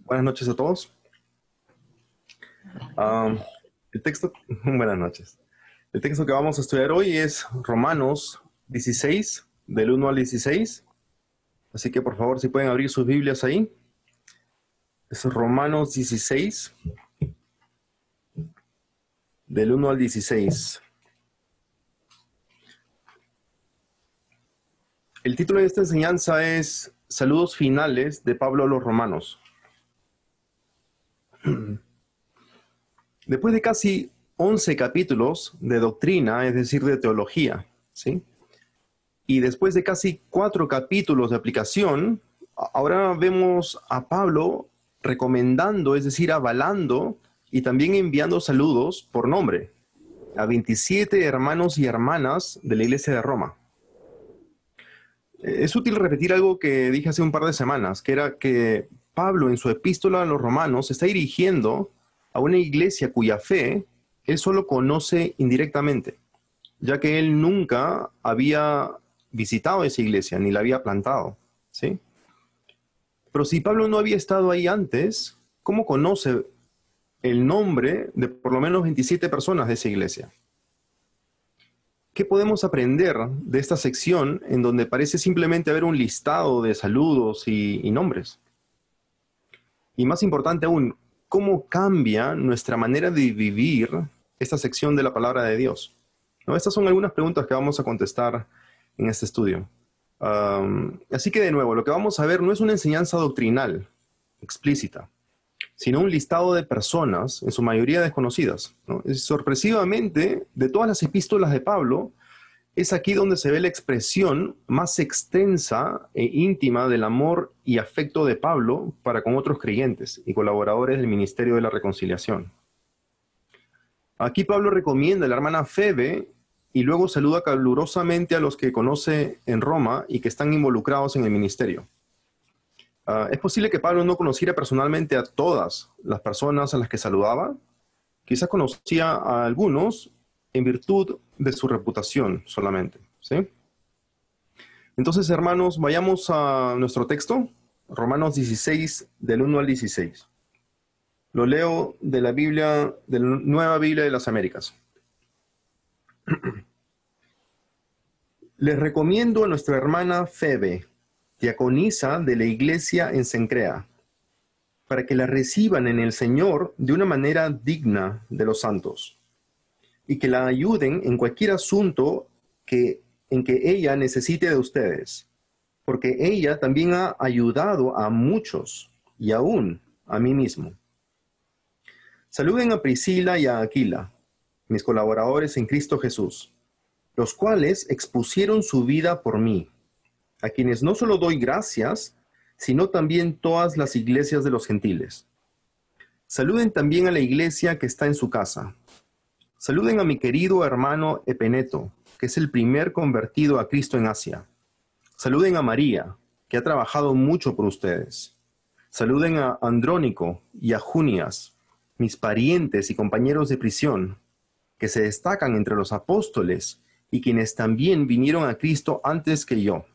Buenas noches a todos. Buenas noches. El texto que vamos a estudiar hoy es Romanos 16, del 1 al 16. Así que por favor, si pueden abrir sus Biblias ahí. Es Romanos 16, del 1 al 16. El título de esta enseñanza es Saludos finales de Pablo a los romanos. Después de casi 11 capítulos de doctrina, es decir, de teología, ¿sí? Y después de casi 4 capítulos de aplicación, ahora vemos a Pablo recomendando, es decir, avalando y también enviando saludos por nombre a 27 hermanos y hermanas de la iglesia de Roma. Es útil repetir algo que dije hace un par de semanas, que era que Pablo en su epístola a los romanos se está dirigiendo a una iglesia cuya fe él solo conoce indirectamente, ya que él nunca había visitado esa iglesia, ni la había plantado, ¿sí? Pero si Pablo no había estado ahí antes, ¿cómo conoce el nombre de por lo menos 27 personas de esa iglesia? ¿Qué podemos aprender de esta sección en donde parece simplemente haber un listado de saludos y nombres? Y más importante aún, ¿cómo cambia nuestra manera de vivir esta sección de la palabra de Dios? ¿No? Estas son algunas preguntas que vamos a contestar en este estudio. Así que de nuevo, lo que vamos a ver no es una enseñanza doctrinal explícita, sino un listado de personas, en su mayoría desconocidas, ¿no? Sorpresivamente, de todas las epístolas de Pablo, es aquí donde se ve la expresión más extensa e íntima del amor y afecto de Pablo para con otros creyentes y colaboradores del ministerio de la reconciliación. Aquí Pablo recomienda a la hermana Febe y luego saluda calurosamente a los que conoce en Roma y que están involucrados en el ministerio. Es posible que Pablo no conociera personalmente a todas las personas a las que saludaba. Quizás conocía a algunos en virtud de su reputación solamente, ¿sí? Entonces, hermanos, vayamos a nuestro texto, Romanos 16, del 1 al 16. Lo leo de la Biblia, de la Nueva Biblia de las Américas. Les recomiendo a nuestra hermana Febe, diaconisa de la iglesia en Cencrea, para que la reciban en el Señor de una manera digna de los santos, y que la ayuden en cualquier asunto en que ella necesite de ustedes, porque ella también ha ayudado a muchos, y aún a mí mismo. Saluden a Priscila y a Aquila, mis colaboradores en Cristo Jesús, los cuales expusieron su vida por mí, a quienes no solo doy gracias, sino también todas las iglesias de los gentiles. Saluden también a la iglesia que está en su casa. Saluden a mi querido hermano Epeneto, que es el primer convertido a Cristo en Asia. Saluden a María, que ha trabajado mucho por ustedes. Saluden a Andrónico y a Junias, mis parientes y compañeros de prisión, que se destacan entre los apóstoles y quienes también vinieron a Cristo antes que yo.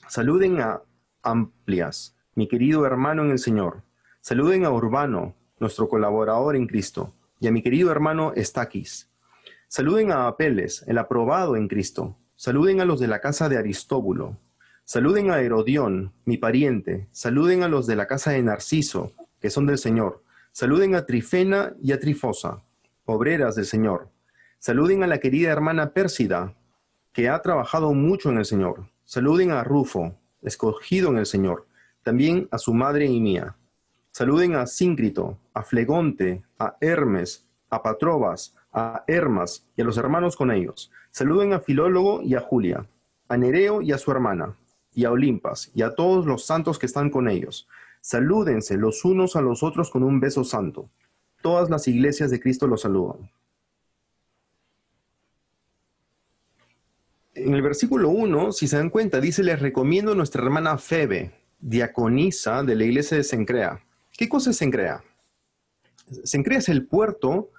Saluden a Amplias, mi querido hermano en el Señor. Saluden a Urbano, nuestro colaborador en Cristo, y a mi querido hermano Estaquis. Saluden a Apeles, el aprobado en Cristo. Saluden a los de la casa de Aristóbulo. Saluden a Herodión, mi pariente. Saluden a los de la casa de Narciso, que son del Señor. Saluden a Trifena y a Trifosa, obreras del Señor. Saluden a la querida hermana Pérsida, que ha trabajado mucho en el Señor. Saluden a Rufo, escogido en el Señor, también a su madre y mía. Saluden a Síncrito, a Flegonte, a Hermes, a Patrobas, a Hermas y a los hermanos con ellos. Saluden a Filólogo y a Julia, a Nereo y a su hermana, y a Olimpas, y a todos los santos que están con ellos. Salúdense los unos a los otros con un beso santo. Todas las iglesias de Cristo los saludan. En el versículo 1, si se dan cuenta, dice, les recomiendo a nuestra hermana Febe, diaconisa de la iglesia de Cencrea. ¿Qué cosa es Cencrea? Cencrea es el puerto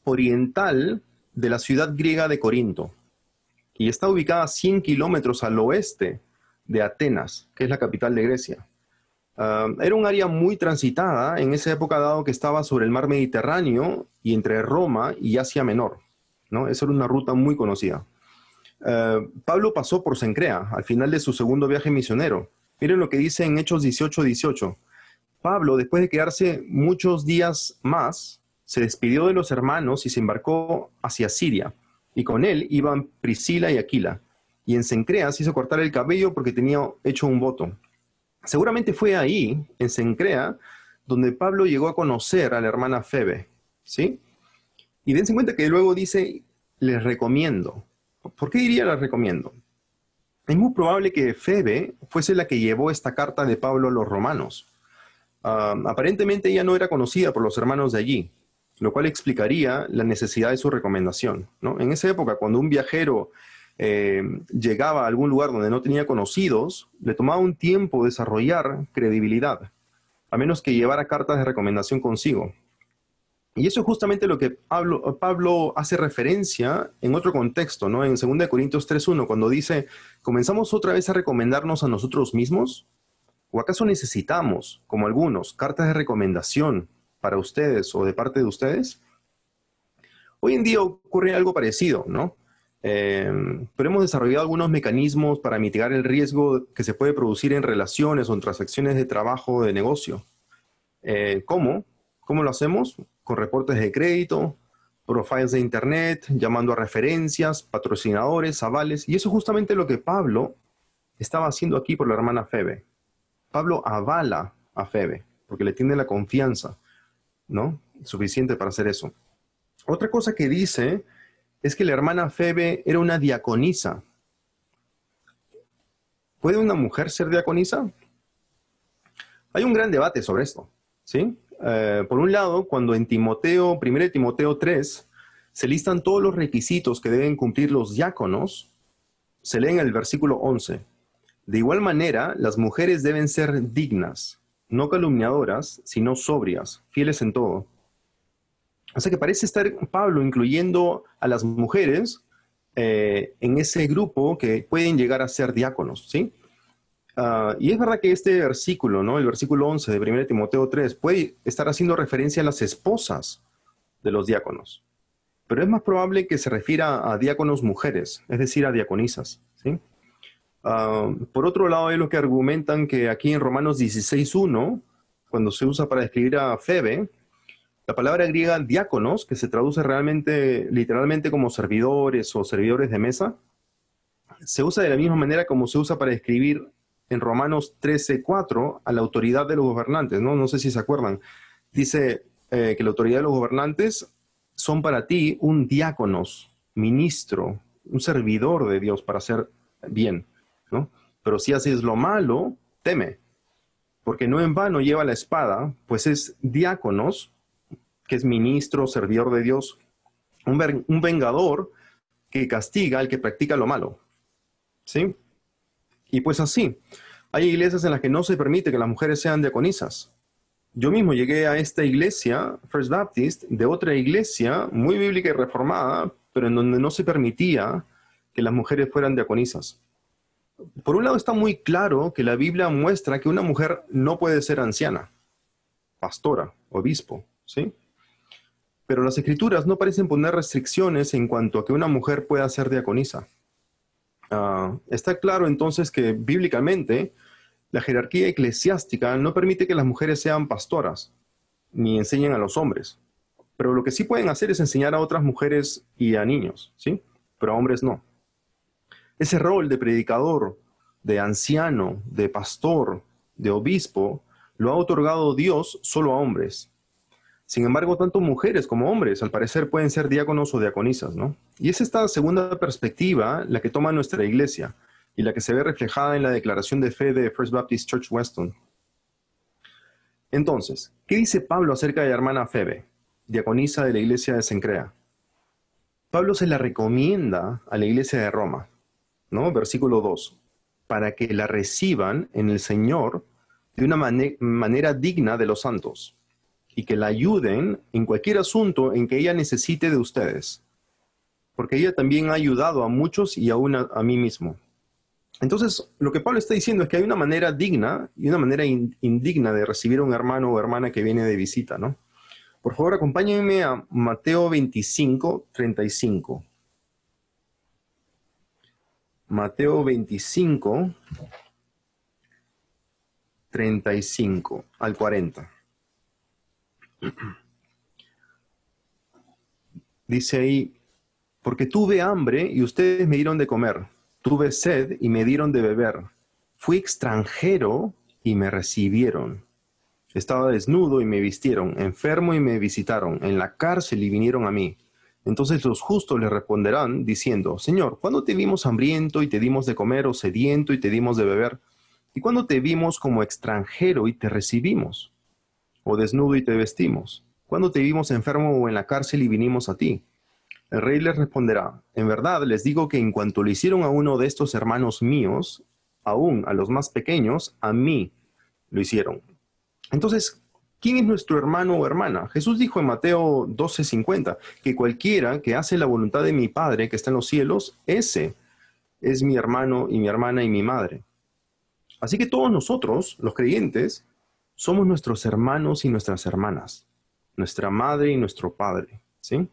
oriental de la ciudad griega de Corinto y está ubicada a 100 kilómetros al oeste de Atenas, que es la capital de Grecia. Era un área muy transitada en esa época, dado que estaba sobre el mar Mediterráneo y entre Roma y Asia Menor, ¿no? Esa era una ruta muy conocida. Pablo pasó por Cencrea al final de su segundo viaje misionero. Miren lo que dice en Hechos 18:18. Pablo, después de quedarse muchos días más, se despidió de los hermanos y se embarcó hacia Siria. Y con él iban Priscila y Aquila. Y en Cencrea se hizo cortar el cabello porque tenía hecho un voto. Seguramente fue ahí, en Cencrea, donde Pablo llegó a conocer a la hermana Febe, ¿sí? Y dense cuenta que luego dice, les recomiendo. ¿Por qué diría les recomiendo? Es muy probable que Febe fuese la que llevó esta carta de Pablo a los romanos. Aparentemente ella no era conocida por los hermanos de allí, lo cual explicaría la necesidad de su recomendación, ¿no? En esa época, cuando un viajero llegaba a algún lugar donde no tenía conocidos, le tomaba un tiempo desarrollar credibilidad, a menos que llevara cartas de recomendación consigo. Y eso es justamente lo que Pablo hace referencia en otro contexto, ¿no? En 2 Corintios 3:1, cuando dice, ¿comenzamos otra vez a recomendarnos a nosotros mismos? ¿O acaso necesitamos, como algunos, cartas de recomendación para ustedes o de parte de ustedes? Hoy en día ocurre algo parecido, ¿no? Pero hemos desarrollado algunos mecanismos para mitigar el riesgo que se puede producir en relaciones o en transacciones de trabajo o de negocio. ¿Cómo? ¿Cómo lo hacemos? Con reportes de crédito, profiles de internet, llamando a referencias, patrocinadores, avales. Y eso es justamente lo que Pablo estaba haciendo aquí por la hermana Febe. Pablo avala a Febe porque le tiene la confianza, ¿no? Suficiente para hacer eso. Otra cosa que dice es que la hermana Febe era una diaconisa. ¿Puede una mujer ser diaconisa? Hay un gran debate sobre esto, ¿sí? Por un lado, cuando en 1 Timoteo 3 se listan todos los requisitos que deben cumplir los diáconos, se lee en el versículo 11. De igual manera, las mujeres deben ser dignas, no calumniadoras, sino sobrias, fieles en todo. O sea que parece estar Pablo incluyendo a las mujeres en ese grupo que pueden llegar a ser diáconos, ¿sí? Y es verdad que este versículo, ¿no? El versículo 11 de 1 Timoteo 3, puede estar haciendo referencia a las esposas de los diáconos. Pero es más probable que se refiera a diáconos mujeres, es decir, a diaconisas, ¿sí? Por otro lado, hay los que argumentan que aquí en Romanos 16:1, cuando se usa para describir a Febe, la palabra griega diáconos, que se traduce literalmente como servidores o servidores de mesa, se usa de la misma manera como se usa para describir en Romanos 13:4 a la autoridad de los gobernantes, ¿no? No sé si se acuerdan. Dice que la autoridad de los gobernantes son para ti un diáconos, ministro, un servidor de Dios para hacer bien, ¿no? Pero si haces lo malo, teme, porque no en vano lleva la espada, pues es diáconos, que es ministro, servidor de Dios, un vengador que castiga al que practica lo malo, ¿sí? Y pues así, hay iglesias en las que no se permite que las mujeres sean diaconisas. Yo mismo llegué a esta iglesia, First Baptist, de otra iglesia muy bíblica y reformada, pero en donde no se permitía que las mujeres fueran diaconisas. Por un lado está muy claro que la Biblia muestra que una mujer no puede ser anciana, pastora, obispo, ¿sí? Pero las escrituras no parecen poner restricciones en cuanto a que una mujer pueda ser diaconisa. Está claro entonces que bíblicamente la jerarquía eclesiástica no permite que las mujeres sean pastoras, ni enseñen a los hombres. Pero lo que sí pueden hacer es enseñar a otras mujeres y a niños, ¿sí? Pero a hombres no. Ese rol de predicador, de anciano, de pastor, de obispo, lo ha otorgado Dios solo a hombres. Sin embargo, tanto mujeres como hombres, al parecer, pueden ser diáconos o diaconisas, ¿no? Y es esta segunda perspectiva la que toma nuestra iglesia y la que se ve reflejada en la declaración de fe de First Baptist Church Weston. Entonces, ¿qué dice Pablo acerca de la hermana Febe, diaconisa de la iglesia de Cencrea? Pablo se la recomienda a la iglesia de Roma, ¿no? Versículo 2, para que la reciban en el Señor de una manera digna de los santos, y que la ayuden en cualquier asunto en que ella necesite de ustedes, porque ella también ha ayudado a muchos y aún a mí mismo. Entonces, lo que Pablo está diciendo es que hay una manera digna y una manera indigna de recibir a un hermano o hermana que viene de visita, ¿no? Por favor, acompáñenme a Mateo 25, 35. Mateo 25, 35 al 40. Dice ahí, porque tuve hambre y ustedes me dieron de comer. Tuve sed y me dieron de beber. Fui extranjero y me recibieron. Estaba desnudo y me vistieron, enfermo y me visitaron, en la cárcel y vinieron a mí. Entonces los justos le responderán, diciendo, Señor, ¿cuándo te vimos hambriento y te dimos de comer, o sediento y te dimos de beber? ¿Y cuándo te vimos como extranjero y te recibimos? ¿O desnudo y te vestimos? ¿Cuándo te vimos enfermo o en la cárcel y vinimos a ti? El rey les responderá, en verdad les digo que en cuanto le hicieron a uno de estos hermanos míos, aún a los más pequeños, a mí lo hicieron. Entonces, ¿quién es nuestro hermano o hermana? Jesús dijo en Mateo 12:50 que cualquiera que hace la voluntad de mi Padre que está en los cielos, ese es mi hermano y mi hermana y mi madre. Así que todos nosotros, los creyentes, somos nuestros hermanos y nuestras hermanas, nuestra madre y nuestro padre, ¿sí?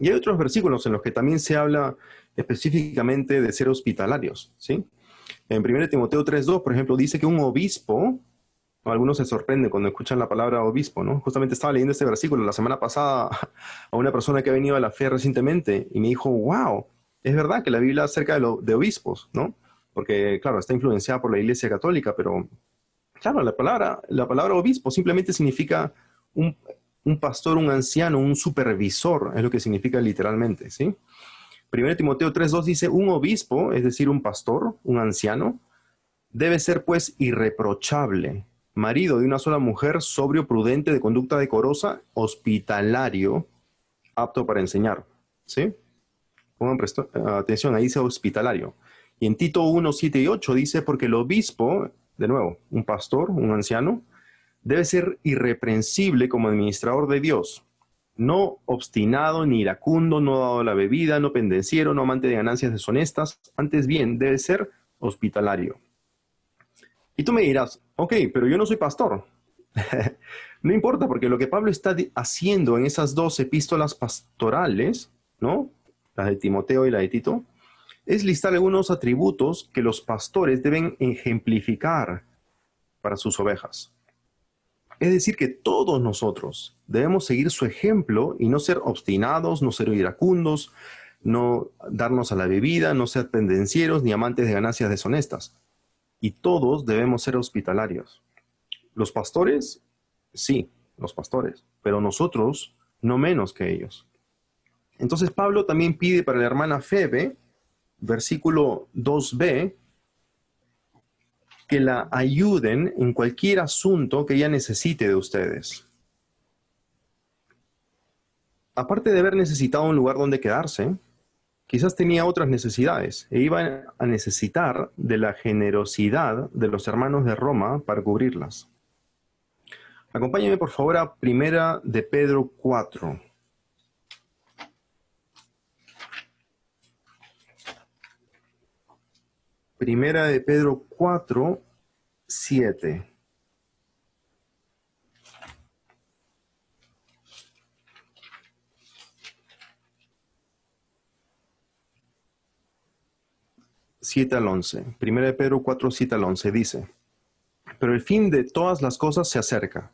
Y hay otros versículos en los que también se habla específicamente de ser hospitalarios, ¿sí? En 1 Timoteo 3:2, por ejemplo, dice que un obispo, algunos se sorprenden cuando escuchan la palabra obispo, ¿no? Justamente estaba leyendo este versículo la semana pasada a una persona que ha venido a la fe recientemente y me dijo, wow, es verdad que la Biblia es acerca de obispos, ¿no? Porque, claro, está influenciada por la Iglesia Católica, pero, claro, la palabra obispo simplemente significa un pastor, un anciano, un supervisor, es lo que significa literalmente, ¿sí? 1 Timoteo 3:2 dice, un obispo, es decir, un pastor, un anciano, debe ser pues irreprochable, marido de una sola mujer, sobrio, prudente, de conducta decorosa, hospitalario, apto para enseñar, ¿sí? Pongan atención, ahí dice hospitalario. Y en Tito 1:7 y 8 dice, porque el obispo, de nuevo, un pastor, un anciano, debe ser irreprensible como administrador de Dios, no obstinado ni iracundo, no dado a la bebida, no pendenciero, no amante de ganancias deshonestas, antes bien debe ser hospitalario. Y tú me dirás, ok, pero yo no soy pastor. No importa, porque lo que Pablo está haciendo en esas dos epístolas pastorales, ¿no? La de Timoteo y la de Tito, es listar algunos atributos que los pastores deben ejemplificar para sus ovejas. Es decir, que todos nosotros debemos seguir su ejemplo y no ser obstinados, no ser iracundos, no darnos a la bebida, no ser pendencieros ni amantes de ganancias deshonestas. Y todos debemos ser hospitalarios. Los pastores, sí, los pastores, pero nosotros no menos que ellos. Entonces Pablo también pide para la hermana Febe, versículo 2b, que la ayuden en cualquier asunto que ella necesite de ustedes. Aparte de haber necesitado un lugar donde quedarse, quizás tenía otras necesidades e iba a necesitar de la generosidad de los hermanos de Roma para cubrirlas. Acompáñenme por favor a 1 de Pedro 4. Primera de Pedro 4, 7. Siete al 11. Primera de Pedro 4, 7 al 11 dice, pero el fin de todas las cosas se acerca.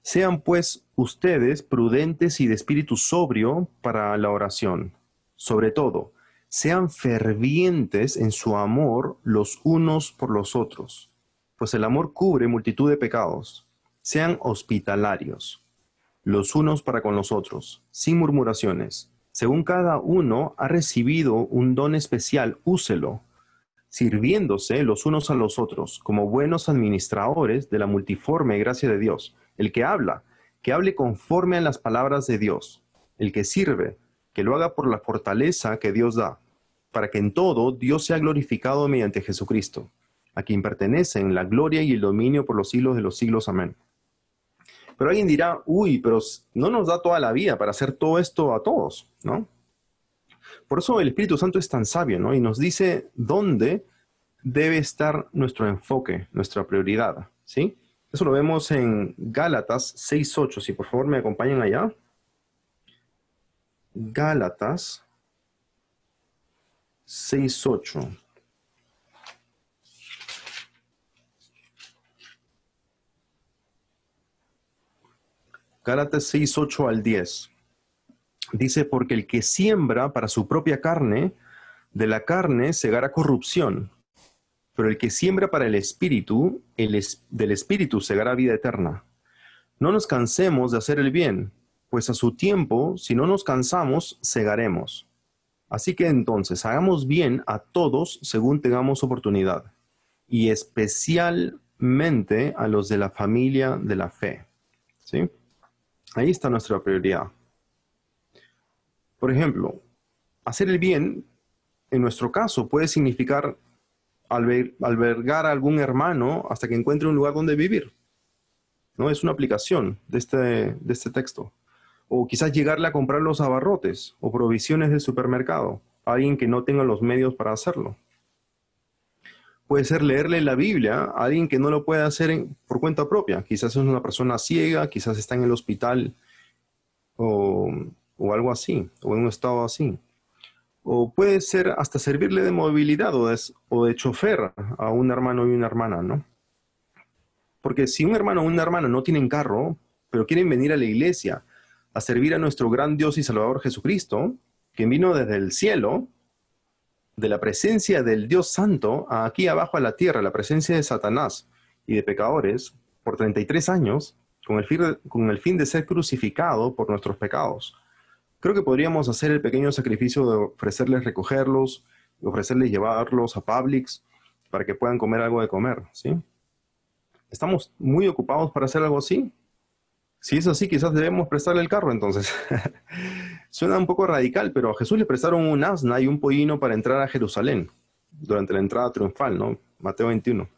Sean pues ustedes prudentes y de espíritu sobrio para la oración. Sobre todo, sean fervientes en su amor los unos por los otros, pues el amor cubre multitud de pecados. Sean hospitalarios, los unos para con los otros, sin murmuraciones. Según cada uno ha recibido un don especial, úselo, sirviéndose los unos a los otros, como buenos administradores de la multiforme gracia de Dios. El que habla, que hable conforme a las palabras de Dios. El que sirve, que lo haga por la fortaleza que Dios da, para que en todo Dios sea glorificado mediante Jesucristo, a quien pertenecen la gloria y el dominio por los siglos de los siglos. Amén. Pero alguien dirá, uy, pero no nos da toda la vida para hacer todo esto a todos, ¿no? Por eso el Espíritu Santo es tan sabio, ¿no? Y nos dice dónde debe estar nuestro enfoque, nuestra prioridad, ¿sí? Eso lo vemos en Gálatas 6:8. Si por favor me acompañan allá. Gálatas 6:8. Gálatas 6:8 al 10. Dice, porque el que siembra para su propia carne, de la carne segará corrupción, pero el que siembra para el Espíritu, del Espíritu segará vida eterna. No nos cansemos de hacer el bien, pues a su tiempo, si no nos cansamos, segaremos. Así que entonces, hagamos bien a todos según tengamos oportunidad, y especialmente a los de la familia de la fe. ¿Sí? Ahí está nuestra prioridad. Por ejemplo, hacer el bien, en nuestro caso, puede significar albergar a algún hermano hasta que encuentre un lugar donde vivir. ¿No? Es una aplicación de este texto. O quizás llegarle a comprar los abarrotes o provisiones del supermercado a alguien que no tenga los medios para hacerlo. Puede ser leerle la Biblia a alguien que no lo puede hacer por cuenta propia. Quizás es una persona ciega, quizás está en el hospital o algo así, o en un estado así. O puede ser hasta servirle de movilidad o de chofer a un hermano y una hermana, ¿no? Porque si un hermano o una hermana no tienen carro, pero quieren venir a la iglesia a servir a nuestro gran Dios y Salvador Jesucristo, que vino desde el cielo, de la presencia del Dios Santo, aquí abajo a la tierra, la presencia de Satanás y de pecadores, por 33 años, con el fin de ser crucificado por nuestros pecados. Creo que podríamos hacer el pequeño sacrificio de ofrecerles recogerlos, y ofrecerles llevarlos a Publix para que puedan comer algo de comer, ¿sí? ¿Estamos muy ocupados para hacer algo así? Si es así, quizás debemos prestarle el carro entonces. Suena un poco radical, pero a Jesús le prestaron un asna y un pollino para entrar a Jerusalén, durante la entrada triunfal, ¿no? Mateo 21.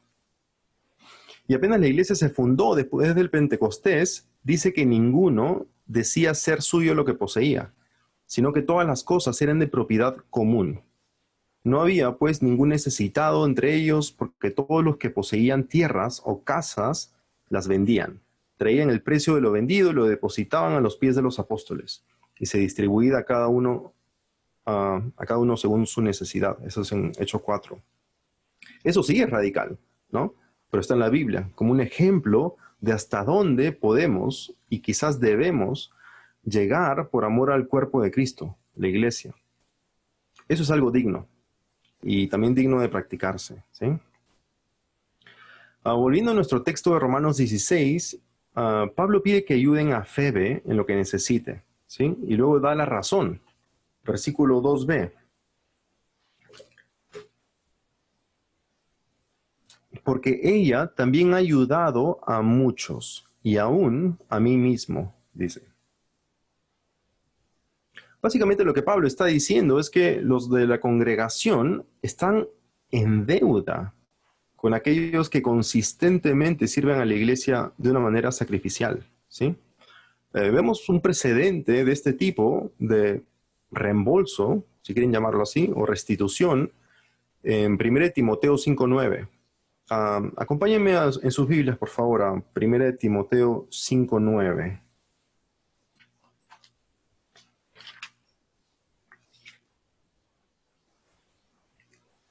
Y apenas la iglesia se fundó después del Pentecostés, dice que ninguno decía ser suyo lo que poseía, sino que todas las cosas eran de propiedad común. No había, pues, ningún necesitado entre ellos, porque todos los que poseían tierras o casas las vendían. Traían el precio de lo vendido y lo depositaban a los pies de los apóstoles, y se distribuía a cada uno según su necesidad. Eso es en Hechos 4. Eso sí es radical, ¿no? Pero está en la Biblia como un ejemplo de hasta dónde podemos y quizás debemos llegar por amor al cuerpo de Cristo, la iglesia. Eso es algo digno y también digno de practicarse, ¿sí? Volviendo a nuestro texto de Romanos 16, Pablo pide que ayuden a Febe en lo que necesite, ¿sí? Y luego da la razón. Versículo 2b. Porque ella también ha ayudado a muchos, y aún a mí mismo, dice. Básicamente lo que Pablo está diciendo es que los de la congregación están en deuda con aquellos que consistentemente sirven a la iglesia de una manera sacrificial, ¿sí? Vemos un precedente de este tipo de reembolso, si quieren llamarlo así, o restitución, en 1 Timoteo 5:9. Acompáñenme en sus Biblias, por favor, a 1 Timoteo 5:9.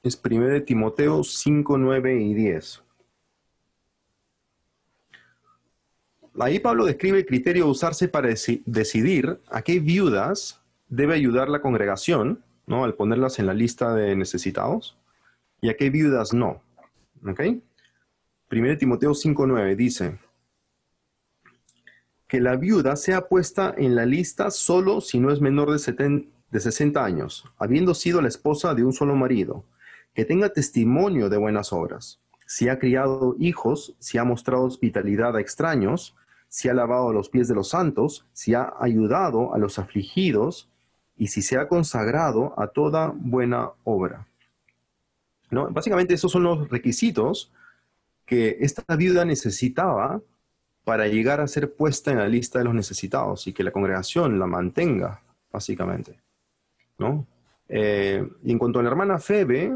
Es 1 Timoteo 5:9 y 10. Ahí Pablo describe el criterio a usarse para decidir a qué viudas debe ayudar la congregación, ¿no? Al ponerlas en la lista de necesitados, y a qué viudas no. ¿Ok? 1 Timoteo 5:9 dice que la viuda sea puesta en la lista solo si no es menor de 60 años, habiendo sido la esposa de un solo marido, que tenga testimonio de buenas obras, si ha criado hijos, si ha mostrado hospitalidad a extraños, si ha lavado los pies de los santos, si ha ayudado a los afligidos, y si se ha consagrado a toda buena obra. ¿No? Básicamente esos son los requisitos que esta viuda necesitaba para llegar a ser puesta en la lista de los necesitados y que la congregación la mantenga, básicamente, ¿no? Y en cuanto a la hermana Febe,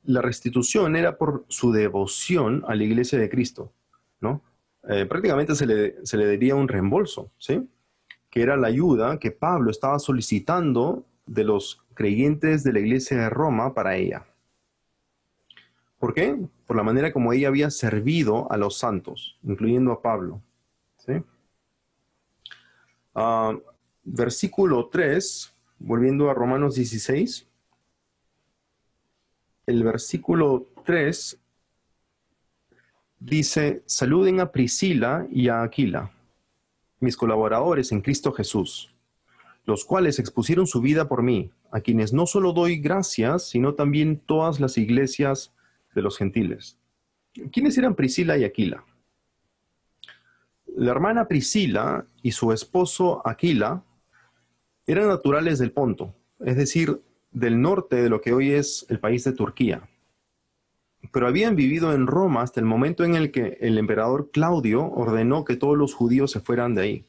la restitución era por su devoción a la iglesia de Cristo, ¿no? Prácticamente se le daría un reembolso, ¿sí? Que era la ayuda que Pablo estaba solicitando de los creyentes de la iglesia de Roma para ella. ¿Por qué? Por la manera como ella había servido a los santos, incluyendo a Pablo, ¿sí? Versículo 3, volviendo a Romanos 16. El versículo 3 dice: saluden a Priscila y a Aquila, mis colaboradores en Cristo Jesús, los cuales expusieron su vida por mí, a quienes no solo doy gracias, sino también todas las iglesias de los gentiles. ¿Quiénes eran Priscila y Aquila? La hermana Priscila y su esposo Aquila eran naturales del Ponto, es decir, del norte de lo que hoy es el país de Turquía. Pero habían vivido en Roma hasta el momento en el que el emperador Claudio ordenó que todos los judíos se fueran de ahí.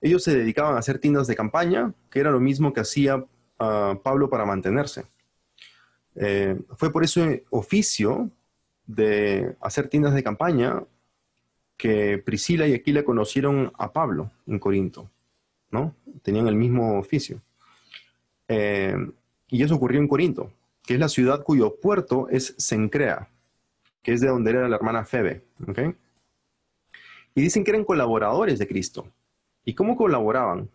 Ellos se dedicaban a hacer tiendas de campaña, que era lo mismo que hacía Pablo para mantenerse. Fue por ese oficio de hacer tiendas de campaña que Priscila y Aquila conocieron a Pablo en Corinto, ¿no? Tenían el mismo oficio. Y eso ocurrió en Corinto, que es la ciudad cuyo puerto es Cencrea, que es de donde era la hermana Febe, ¿okay? Y dicen que eran colaboradores de Cristo. ¿Y cómo colaboraban?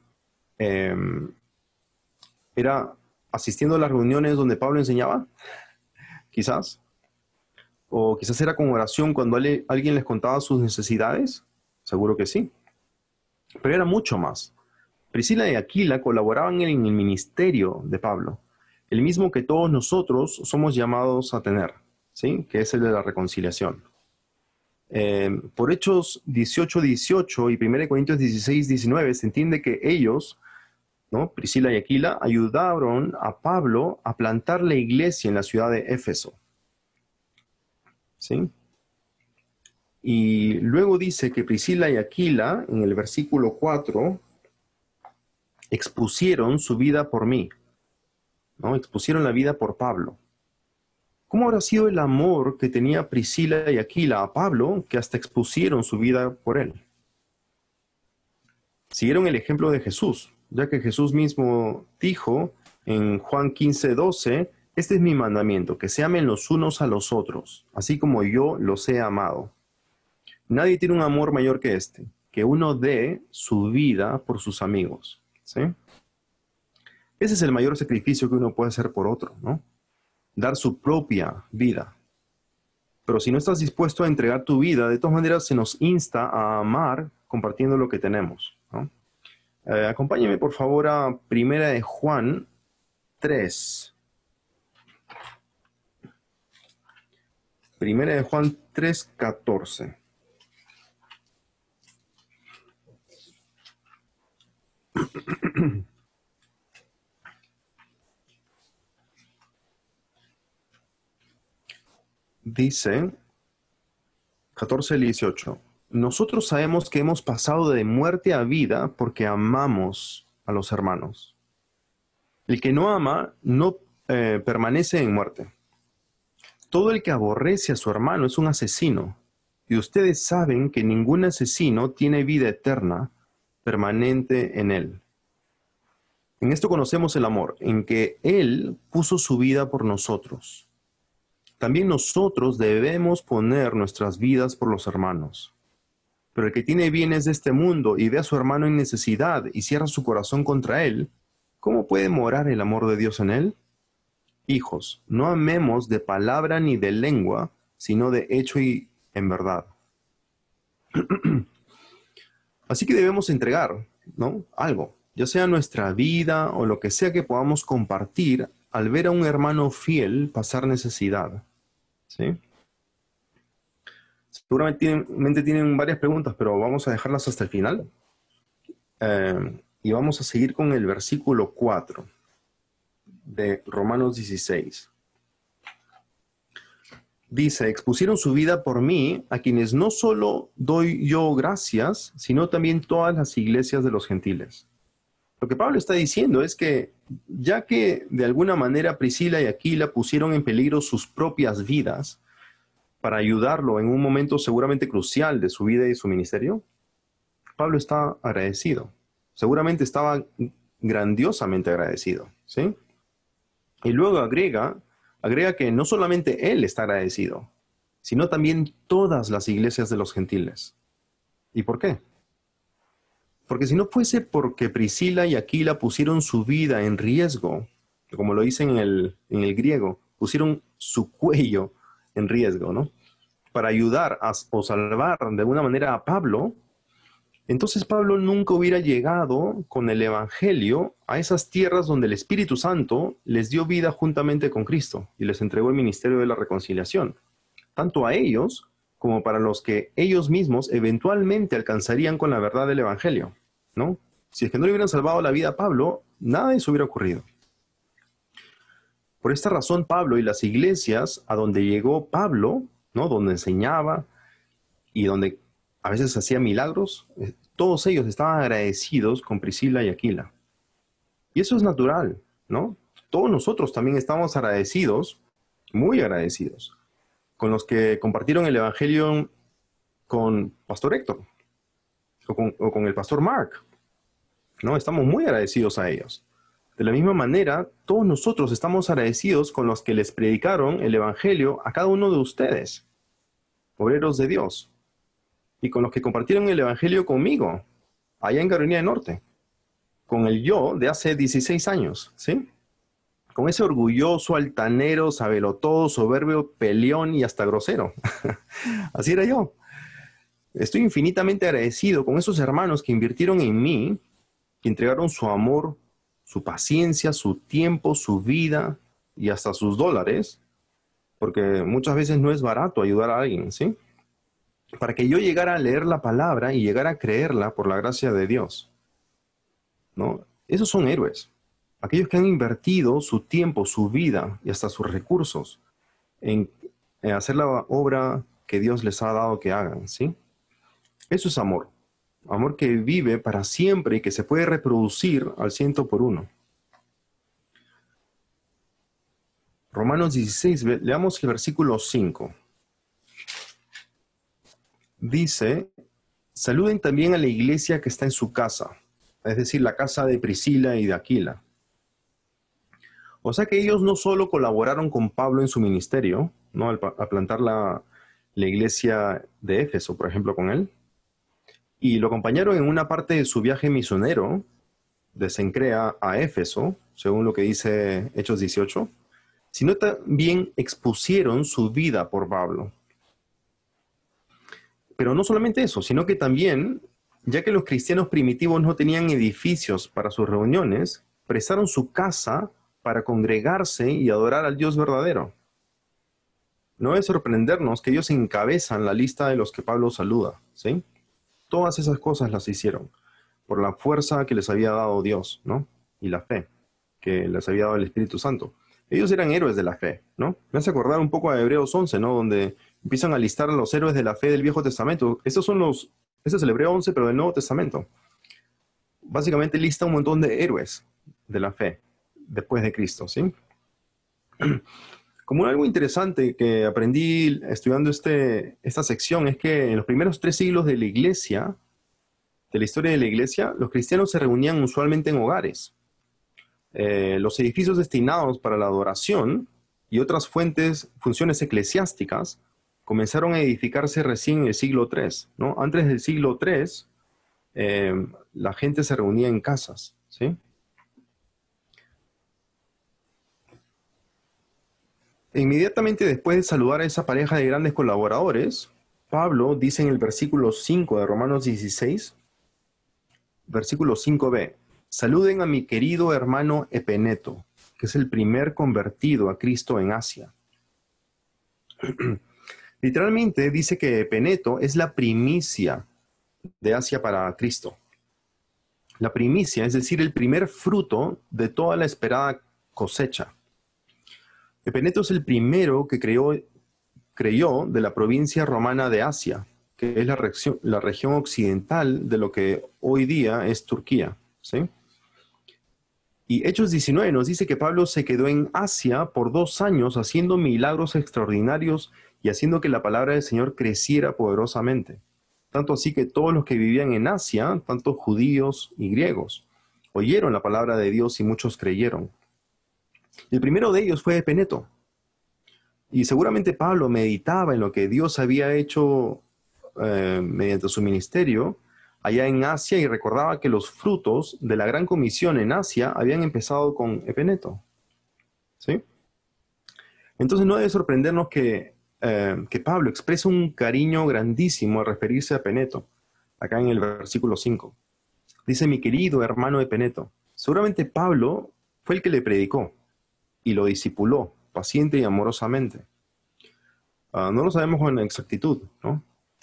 ¿Era asistiendo a las reuniones donde Pablo enseñaba? Quizás. O quizás era con oración cuando alguien les contaba sus necesidades. Seguro que sí. Pero era mucho más. Priscila y Aquila colaboraban en el ministerio de Pablo, el mismo que todos nosotros somos llamados a tener, ¿sí? Que es el de la reconciliación. Por Hechos 18:18 y 1 Corintios 16:19 se entiende que ellos, ¿no? Priscila y Aquila, ayudaron a Pablo a plantar la iglesia en la ciudad de Éfeso, ¿sí? Y luego dice que Priscila y Aquila, en el versículo 4, expusieron su vida por mí, ¿no? Expusieron la vida por Pablo. ¿Cómo habrá sido el amor que tenía Priscila y Aquila a Pablo que hasta expusieron su vida por él? Siguieron el ejemplo de Jesús, ya que Jesús mismo dijo en Juan 15:12, este es mi mandamiento, que se amen los unos a los otros, así como yo los he amado. Nadie tiene un amor mayor que este, que uno dé su vida por sus amigos, ¿sí? Ese es el mayor sacrificio que uno puede hacer por otro, ¿no? Dar su propia vida. Pero si no estás dispuesto a entregar tu vida, de todas maneras se nos insta a amar compartiendo lo que tenemos, ¿no? Acompáñame por favor a Primera de Juan 3. Primera de Juan 3:14. Dice 14 al 18. Nosotros sabemos que hemos pasado de muerte a vida porque amamos a los hermanos. El que no ama no permanece en muerte. Todo el que aborrece a su hermano es un asesino, y ustedes saben que ningún asesino tiene vida eterna permanente en él. En esto conocemos el amor, en que Él puso su vida por nosotros. También nosotros debemos poner nuestras vidas por los hermanos. Pero el que tiene bienes de este mundo y ve a su hermano en necesidad y cierra su corazón contra él, ¿cómo puede morar el amor de Dios en él? Hijos, no amemos de palabra ni de lengua, sino de hecho y en verdad. Así que debemos entregar, ¿no? Algo, ya sea nuestra vida o lo que sea que podamos compartir al ver a un hermano fiel pasar necesidad, ¿sí? Seguramente tienen varias preguntas, pero vamos a dejarlas hasta el final. Y vamos a seguir con el versículo 4 de Romanos 16. Dice, expusieron su vida por mí, a quienes no solo doy yo gracias, sino también todas las iglesias de los gentiles. Lo que Pablo está diciendo es que, ya que de alguna manera Priscila y Aquila pusieron en peligro sus propias vidas para ayudarlo en un momento seguramente crucial de su vida y su ministerio, Pablo está agradecido. Seguramente estaba grandiosamente agradecido, ¿sí? Y luego agrega que no solamente él está agradecido, sino también todas las iglesias de los gentiles. ¿Y por qué? Porque si no fuese porque Priscila y Aquila pusieron su vida en riesgo, como lo dicen en el griego, pusieron su cuello en riesgo, ¿no? Para ayudar o salvar de alguna manera a Pablo, entonces Pablo nunca hubiera llegado con el Evangelio a esas tierras donde el Espíritu Santo les dio vida juntamente con Cristo y les entregó el ministerio de la reconciliación, tanto a ellos como para los que ellos mismos eventualmente alcanzarían con la verdad del Evangelio, ¿no? Si es que no le hubieran salvado la vida a Pablo, nada de eso hubiera ocurrido. Por esta razón, Pablo y las iglesias a donde llegó Pablo, ¿no? Donde enseñaba y donde a veces hacía milagros, todos ellos estaban agradecidos con Priscila y Aquila. Y eso es natural, ¿no? Todos nosotros también estamos agradecidos, muy agradecidos, con los que compartieron el Evangelio con Pastor Héctor o con el Pastor Mark, ¿no? Estamos muy agradecidos a ellos. De la misma manera, todos nosotros estamos agradecidos con los que les predicaron el Evangelio a cada uno de ustedes, obreros de Dios, y con los que compartieron el Evangelio conmigo, allá en Carolina del Norte, con el yo de hace 16 años, ¿sí? Con ese orgulloso, altanero, sabelotodo, soberbio, peleón y hasta grosero. Así era yo. Estoy infinitamente agradecido con esos hermanos que invirtieron en mí, que entregaron su amor, su paciencia, su tiempo, su vida y hasta sus dólares, porque muchas veces no es barato ayudar a alguien, ¿sí? Para que yo llegara a leer la palabra y llegara a creerla por la gracia de Dios, ¿no? Esos son héroes. Aquellos que han invertido su tiempo, su vida y hasta sus recursos en hacer la obra que Dios les ha dado que hagan, ¿sí? Eso es amor. Amor que vive para siempre y que se puede reproducir al 100 por 1. Romanos 16, leamos el versículo 5. Dice, saluden también a la iglesia que está en su casa, es decir, la casa de Priscila y de Aquila. O sea que ellos no solo colaboraron con Pablo en su ministerio, ¿no? A plantar la iglesia de Éfeso, por ejemplo, con él, y lo acompañaron en una parte de su viaje misionero de Cencrea a Éfeso, según lo que dice Hechos 18, sino también expusieron su vida por Pablo. Pero no solamente eso, sino que también, ya que los cristianos primitivos no tenían edificios para sus reuniones, prestaron su casa para congregarse y adorar al Dios verdadero. No es sorprendernos que ellos encabezan la lista de los que Pablo saluda, ¿sí? Todas esas cosas las hicieron por la fuerza que les había dado Dios, ¿no? Y la fe que les había dado el Espíritu Santo. Ellos eran héroes de la fe, ¿no? Me hace acordar un poco a Hebreos 11, ¿no? Donde empiezan a listar a los héroes de la fe del Viejo Testamento. Este es el Hebreo 11, pero del Nuevo Testamento. Básicamente lista un montón de héroes de la fe después de Cristo, ¿sí? Como algo interesante que aprendí estudiando esta sección es que en los primeros 3 siglos de la iglesia, de la historia de la iglesia, los cristianos se reunían usualmente en hogares. Los edificios destinados para la adoración y otras funciones eclesiásticas comenzaron a edificarse recién en el siglo III, ¿no? Antes del siglo III, la gente se reunía en casas, ¿sí? Inmediatamente después de saludar a esa pareja de grandes colaboradores, Pablo dice en el versículo 5 de Romanos 16, versículo 5b, saluden a mi querido hermano Epeneto, que es el primer convertido a Cristo en Asia. Literalmente dice que Epeneto es la primicia de Asia para Cristo. La primicia, es decir, el primer fruto de toda la esperada cosecha. Epeneto es el primero que creyó de la provincia romana de Asia, que es la región occidental de lo que hoy día es Turquía, ¿sí? Y Hechos 19 nos dice que Pablo se quedó en Asia por 2 años haciendo milagros extraordinarios y haciendo que la palabra del Señor creciera poderosamente. Tanto así que todos los que vivían en Asia, tanto judíos y griegos, oyeron la palabra de Dios y muchos creyeron. El primero de ellos fue Epeneto. Y seguramente Pablo meditaba en lo que Dios había hecho mediante su ministerio allá en Asia y recordaba que los frutos de la gran comisión en Asia habían empezado con Epeneto. ¿Sí? Entonces no debe sorprendernos que Pablo expresa un cariño grandísimo al referirse a Epeneto, acá en el versículo 5. Dice, mi querido hermano Epeneto. Seguramente Pablo fue el que le predicó y lo discipuló paciente y amorosamente. No lo sabemos con exactitud, ¿no?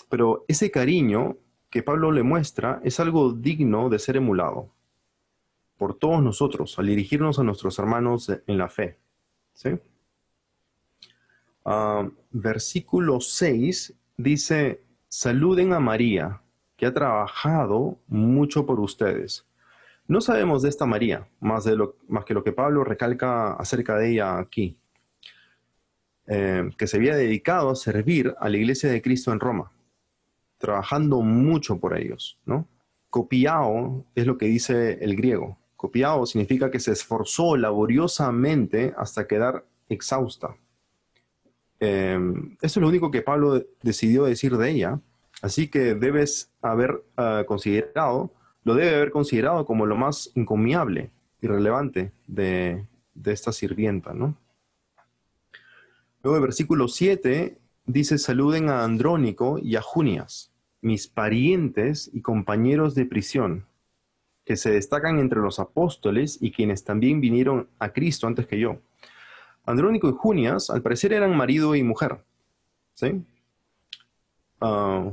Pero ese cariño que Pablo le muestra es algo digno de ser emulado por todos nosotros al dirigirnos a nuestros hermanos en la fe. ¿Sí? Versículo 6 dice, saluden a María, que ha trabajado mucho por ustedes. No sabemos de esta María, más que lo que Pablo recalca acerca de ella aquí, que se había dedicado a servir a la iglesia de Cristo en Roma, trabajando mucho por ellos, ¿no? Copiao es lo que dice el griego. Copiao significa que se esforzó laboriosamente hasta quedar exhausta. Eso es lo único que Pablo decidió decir de ella, así que lo debe haber considerado como lo más encomiable y relevante de esta sirvienta, ¿no? Luego el versículo 7 dice, saluden a Andrónico y a Junias, mis parientes y compañeros de prisión, que se destacan entre los apóstoles y quienes también vinieron a Cristo antes que yo. Andrónico y Junias, al parecer, eran marido y mujer, ¿sí?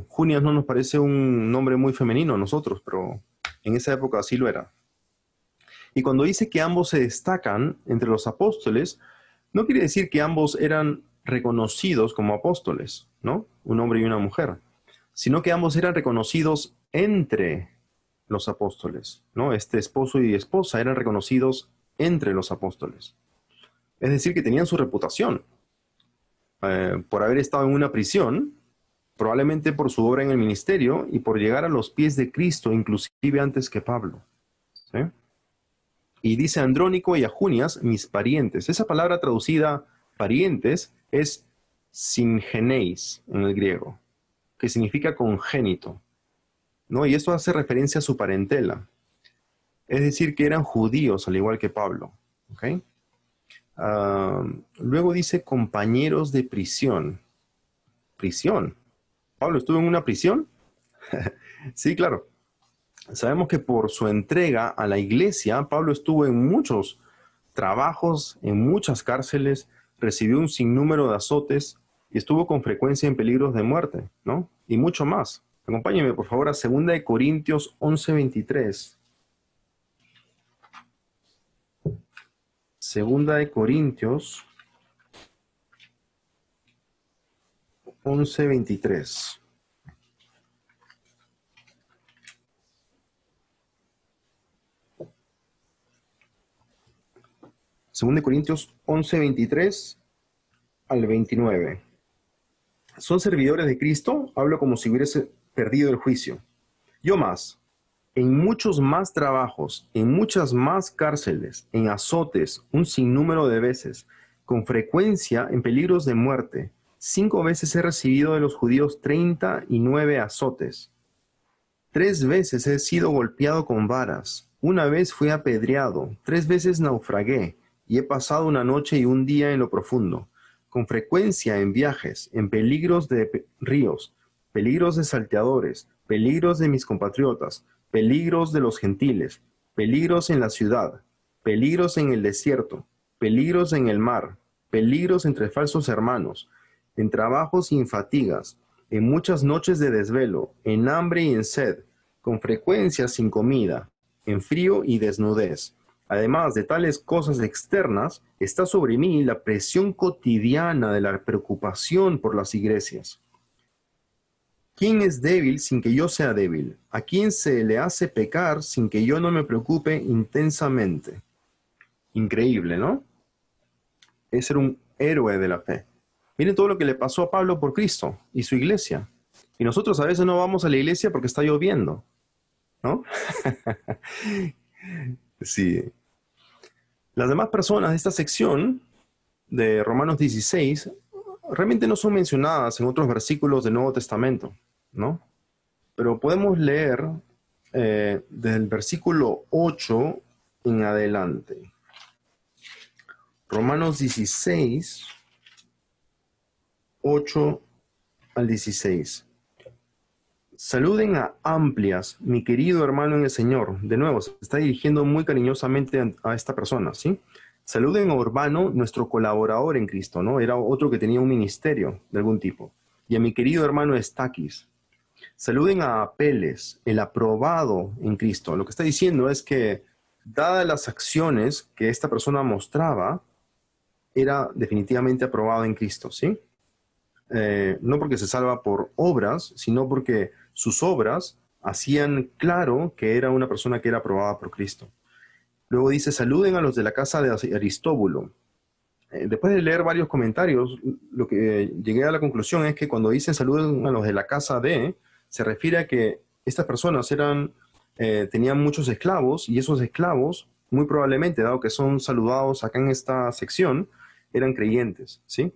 Junias no nos parece un nombre muy femenino a nosotros, pero en esa época así lo era. Y cuando dice que ambos se destacan entre los apóstoles, no quiere decir que ambos eran reconocidos como apóstoles, ¿no? Un hombre y una mujer, sino que ambos eran reconocidos entre los apóstoles, ¿no? Este esposo y esposa eran reconocidos entre los apóstoles. Es decir, que tenían su reputación por haber estado en una prisión, probablemente por su obra en el ministerio y por llegar a los pies de Cristo, inclusive antes que Pablo. ¿Sí? Y dice Andrónico y a Junias, mis parientes. Esa palabra traducida parientes es singeneis en el griego, que significa congénito, ¿no? Y esto hace referencia a su parentela. Es decir, que eran judíos, al igual que Pablo. ¿Okay? Luego dice compañeros de prisión. ¿Prisión? ¿Pablo estuvo en una prisión? Sí, claro. Sabemos que por su entrega a la iglesia, Pablo estuvo en muchos trabajos, en muchas cárceles, recibió un sinnúmero de azotes y estuvo con frecuencia en peligros de muerte, ¿no? Y mucho más. Acompáñenme, por favor, a 2 Corintios 11:23. 2 Corintios 11:23. Según de Corintios 11:23 al 29. ¿Son servidores de Cristo? Hablo como si hubiese perdido el juicio. Yo más, en muchos más trabajos, en muchas más cárceles, en azotes, un sinnúmero de veces, con frecuencia en peligros de muerte. 5 veces he recibido de los judíos 39 azotes. 3 veces he sido golpeado con varas. 1 vez fui apedreado. 3 veces naufragué y he pasado una noche y un día en lo profundo. Con frecuencia en viajes, en peligros de ríos, peligros de salteadores, peligros de mis compatriotas, peligros de los gentiles, peligros en la ciudad, peligros en el desierto, peligros en el mar, peligros entre falsos hermanos, en trabajos sin fatigas, en muchas noches de desvelo, en hambre y en sed, con frecuencia sin comida, en frío y desnudez. Además de tales cosas externas, está sobre mí la presión cotidiana de la preocupación por las iglesias. ¿Quién es débil sin que yo sea débil? ¿A quién se le hace pecar sin que yo no me preocupe intensamente? Increíble, ¿no? Es ser un héroe de la fe. Miren todo lo que le pasó a Pablo por Cristo y su iglesia. Y nosotros a veces no vamos a la iglesia porque está lloviendo, ¿no? Sí. Las demás personas de esta sección de Romanos 16 realmente no son mencionadas en otros versículos del Nuevo Testamento, ¿no? Pero podemos leer desde el versículo 8 en adelante. Romanos 16, 8 al 16. Saluden a Amplias, mi querido hermano en el Señor. De nuevo, se está dirigiendo muy cariñosamente a esta persona, ¿sí? Saluden a Urbano, nuestro colaborador en Cristo, ¿no? Era otro que tenía un ministerio de algún tipo. Y a mi querido hermano Estaquis. Saluden a Apeles, el aprobado en Cristo. Lo que está diciendo es que, dadas las acciones que esta persona mostraba, era definitivamente aprobado en Cristo, ¿sí? No porque se salva por obras, sino porque sus obras hacían claro que era una persona que era aprobada por Cristo. Luego dice, saluden a los de la casa de Aristóbulo. Después de leer varios comentarios, lo que llegué a la conclusión es que cuando dicen saluden a los de la casa de, se refiere a que estas personas tenían muchos esclavos, y esos esclavos, muy probablemente, dado que son saludados acá en esta sección, eran creyentes, ¿sí?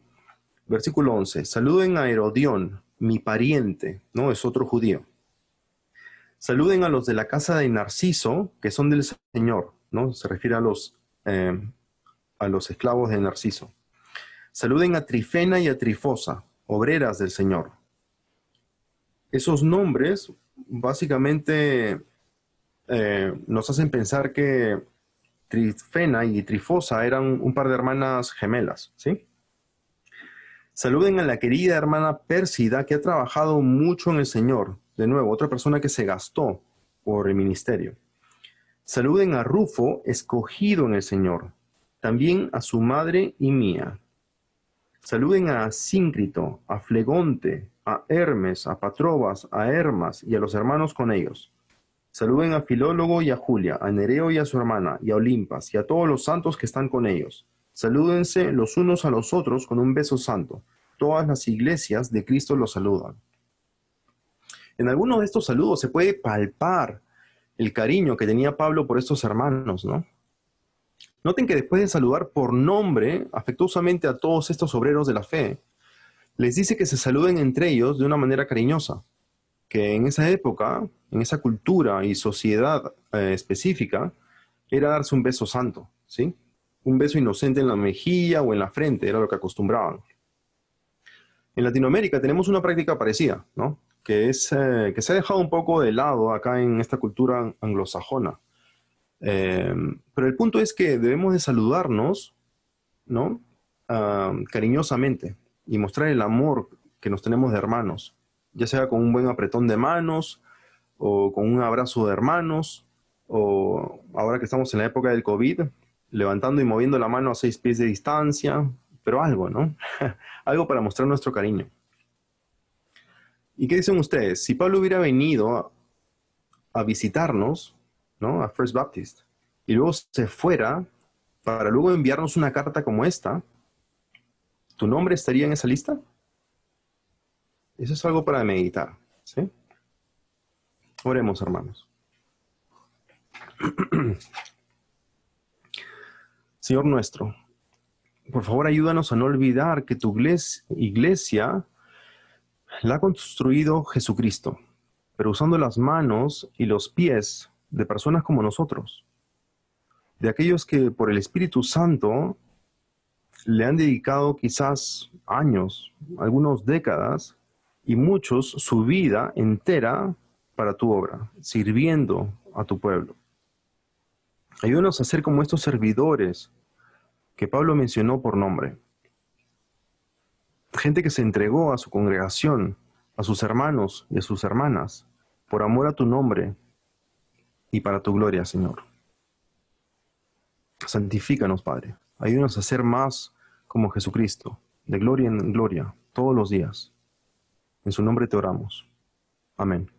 Versículo 11. Saluden a Herodión, mi pariente, ¿no? Es otro judío. Saluden a los de la casa de Narciso, que son del Señor, ¿no? Se refiere a los esclavos de Narciso. Saluden a Trifena y a Trifosa, obreras del Señor. Esos nombres básicamente nos hacen pensar que Trifena y Trifosa eran un par de hermanas gemelas, ¿sí? Saluden a la querida hermana Pérsida, que ha trabajado mucho en el Señor. De nuevo, otra persona que se gastó por el ministerio. Saluden a Rufo, escogido en el Señor. También a su madre y mía. Saluden a Síncrito, a Flegonte, a Hermes, a Patrobas, a Hermas y a los hermanos con ellos. Saluden a Filólogo y a Julia, a Nereo y a su hermana, y a Olimpas, y a todos los santos que están con ellos. Salúdense los unos a los otros con un beso santo. Todas las iglesias de Cristo los saludan. En algunos de estos saludos se puede palpar el cariño que tenía Pablo por estos hermanos, ¿no? Noten que después de saludar por nombre afectuosamente a todos estos obreros de la fe, les dice que se saluden entre ellos de una manera cariñosa, que en esa época, en esa cultura y sociedad específica, era darse un beso santo, ¿sí? Un beso inocente en la mejilla o en la frente, era lo que acostumbraban. En Latinoamérica tenemos una práctica parecida, ¿no? Que se ha dejado un poco de lado acá en esta cultura anglosajona. Pero el punto es que debemos de saludarnos, ¿no? Cariñosamente y mostrar el amor que nos tenemos de hermanos, ya sea con un buen apretón de manos o con un abrazo de hermanos, o ahora que estamos en la época del COVID, levantando y moviendo la mano a 6 pies de distancia, pero algo, ¿no? Algo para mostrar nuestro cariño. ¿Y qué dicen ustedes? Si Pablo hubiera venido a visitarnos, ¿no? A First Baptist, y luego se fuera para luego enviarnos una carta como esta, ¿tu nombre estaría en esa lista? Eso es algo para meditar, ¿sí? Oremos, hermanos. Señor nuestro, por favor ayúdanos a no olvidar que tu iglesia la ha construido Jesucristo, pero usando las manos y los pies de personas como nosotros, de aquellos que por el Espíritu Santo le han dedicado quizás años, algunas décadas, y muchos su vida entera para tu obra, sirviendo a tu pueblo. Ayúdanos a ser como estos servidores que Pablo mencionó por nombre. Gente que se entregó a su congregación, a sus hermanos y a sus hermanas, por amor a tu nombre y para tu gloria, Señor. Santifícanos, Padre. Ayúdanos a ser más como Jesucristo, de gloria en gloria, todos los días. En su nombre te oramos. Amén.